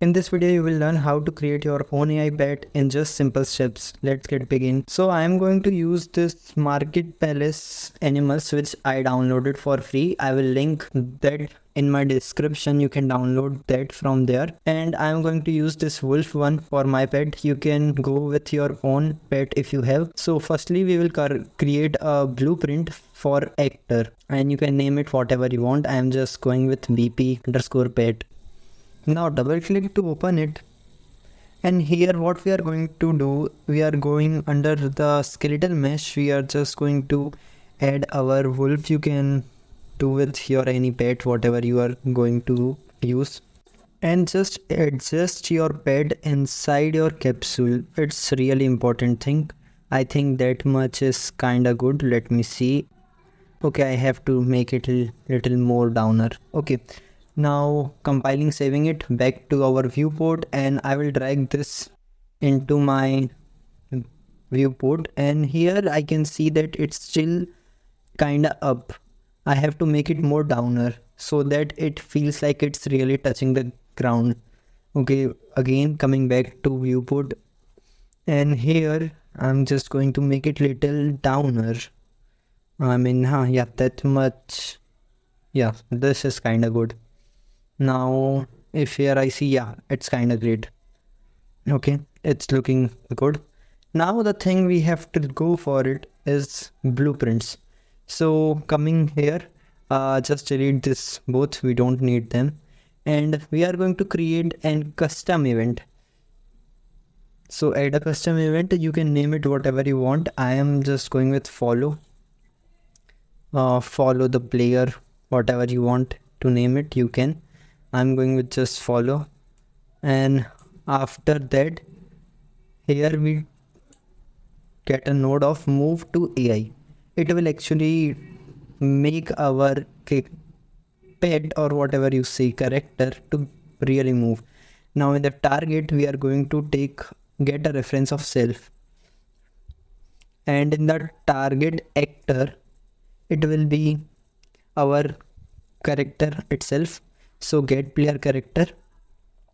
In this video, you will learn how to create your own AI pet in just simple steps. Let's get begin. So I am going to use this Market Palace animals which I downloaded for free. I will link that in my description. You can download that from there. And I am going to use this wolf one for my pet. You can go with your own pet if you have. So firstly, we will create a blueprint for actor and you can name it whatever you want. I am just going with BP underscore pet. Now double click to open it, and here what we are going to do, we are going under the skeletal mesh. We are just going to add our wolf. You can do with your any pet whatever you are going to use, and just adjust your pet inside your capsule. It's really important thing. I think that much is kinda good. Let me see. Okay, I have to make it a little more downer. Okay, now compiling, saving it back to our viewport, and I will drag this into my viewport, and here I can see that it's still kinda up. I have to make it more downer so that it feels like it's really touching the ground. Okay, again coming back to viewport, and here I'm just going to make it little downer. I mean, yeah, that much. Yeah, this is kind of good. Now, if here I see, yeah, it's kind of great. Okay, it's looking good. Now the thing we have to go for it is blueprints. So coming here, just delete this both. We don't need them. And we are going to create a custom event. So add a custom event. You can name it whatever you want. I am just going with follow. Follow the player, whatever you want to name it, you can. I'm going with just follow, and after that here we get a node of move to AI. It will actually make our pet or whatever you say character to really move. Now in the target we are going to get a reference of self, and in the target actor it will be our character itself. So get player character.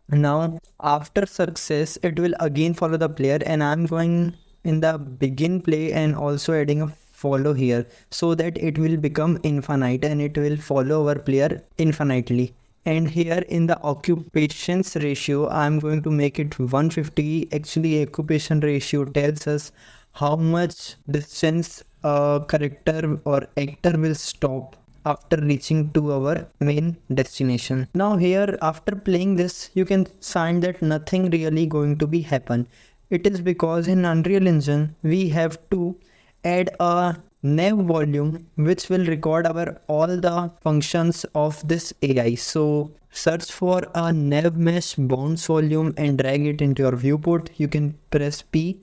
Now after success it will again follow the player, and I'm going in the begin play and also adding a follow here so that it will become infinite and it will follow our player infinitely. And here in the occupations ratio I'm going to make it 150. Actually occupation ratio tells us how much distance a character or actor will stop after reaching to our main destination. Now here after playing this you can find that nothing really going to be happen. It is because in Unreal Engine we have to add a nav volume which will record our all the functions of this AI. So search for a nav mesh bounce volume and drag it into your viewport. You can press P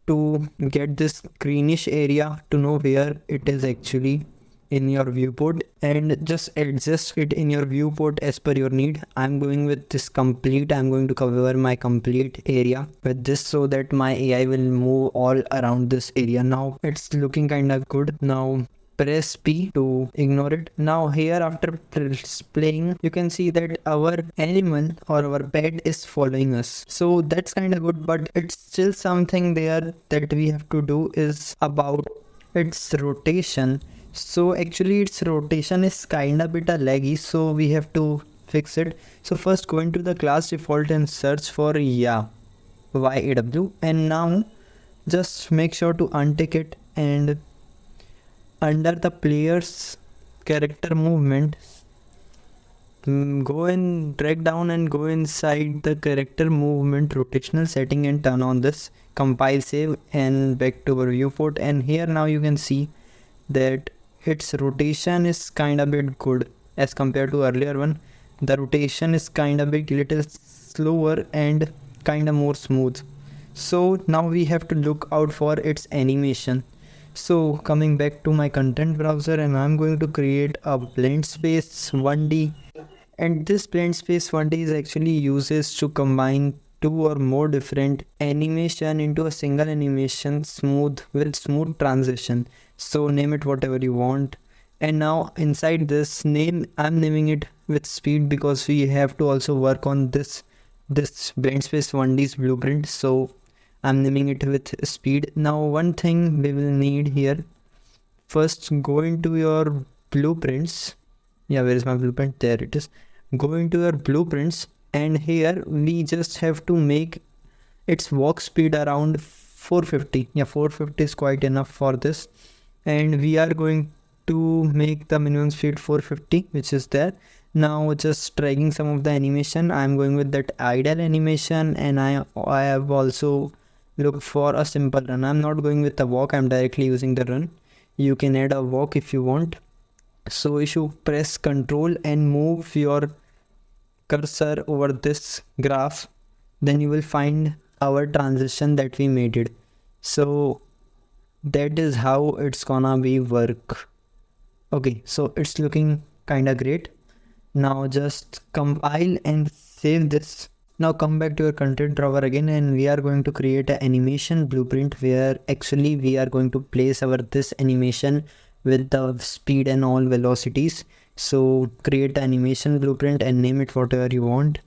to get this greenish area to know where it is actually in your viewport, and just adjust it in your viewport as per your need. I'm going with this complete. I'm going to cover my complete area with this so that my AI will move all around this area. Now it's looking kind of good. Now press P to ignore it. Now here after playing you can see that our animal or our pet is following us, so that's kind of good, but it's still something there that we have to do is about its rotation. So actually its rotation is kind of bit laggy, so we have to fix it. So first go into the class default and search for YAW, and now just make sure to untick it, and under the player's character movement go and drag down and go inside the character movement rotational setting and turn on this. Compile, save, and back to our viewport, and here now you can see that its rotation is kind of bit good as compared to earlier one. The rotation is kind of bit little slower and kind of more smooth. So now we have to look out for its animation. So coming back to my content browser, and I'm going to create a blend space 1D, and this blend space 1D is actually uses to combine two or more different animation into a single animation with smooth transition. So name it whatever you want. And now inside this name I'm naming it with speed because we have to also work on this this blend space 1D's blueprint, so I'm naming it with speed. Now one thing we will need here, first go into your blueprints. Yeah, where is my blueprint? There it is. Go into your blueprints, and here we just have to make its walk speed around 450. Yeah, 450 is quite enough for this, and we are going to make the minimum speed 450, which is there. Now just dragging some of the animation, I'm going with that idle animation, and I have also looked for a simple run. I'm not going with the walk, I'm directly using the run. You can add a walk if you want. So if you press Control and move your cursor over this graph, then you will find our transition that we made it. So that is how it's gonna be work. Okay, so it's looking kinda great. Now just compile and save this. Now come back to your content drawer again, and we are going to create an animation blueprint where actually we are going to place our this animation with the speed and all velocities. So create an animation blueprint and name it whatever you want,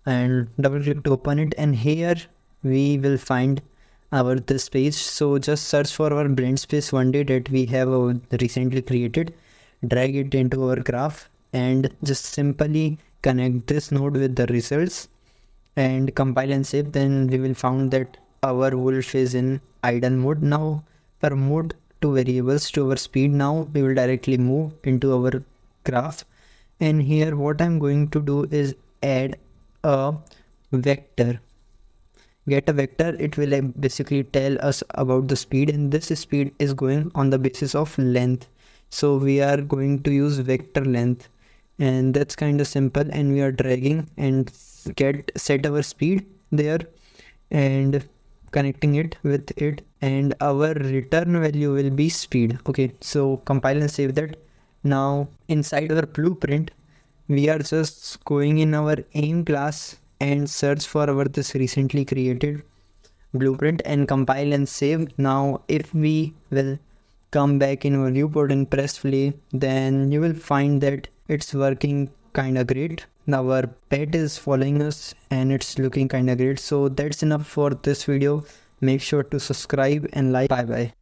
and double click to open it, and here we will find our this page. So just search for our blend space 1D that we have recently created, drag it into our graph, and just simply connect this node with the results and compile and save. Then we will found that our wolf is in idle mode. Now per mode to variables to our speed, now we will directly move into our graph, and here what I'm going to do is add a vector. Get a vector, it will basically tell us about the speed, and this speed is going on the basis of length, so we are going to use vector length, and that's kind of simple. And we are dragging and set our speed there and connecting it with it, and our return value will be speed. Okay, so compile and save that. Now inside our blueprint, we are just going in our aim class and search for our this recently created blueprint and compile and save. Now if we will come back in our viewport and press play, then you will find that it's working kind of great. Our pet is following us and it's looking kind of great. So that's enough for this video. Make sure to subscribe and like. Bye bye.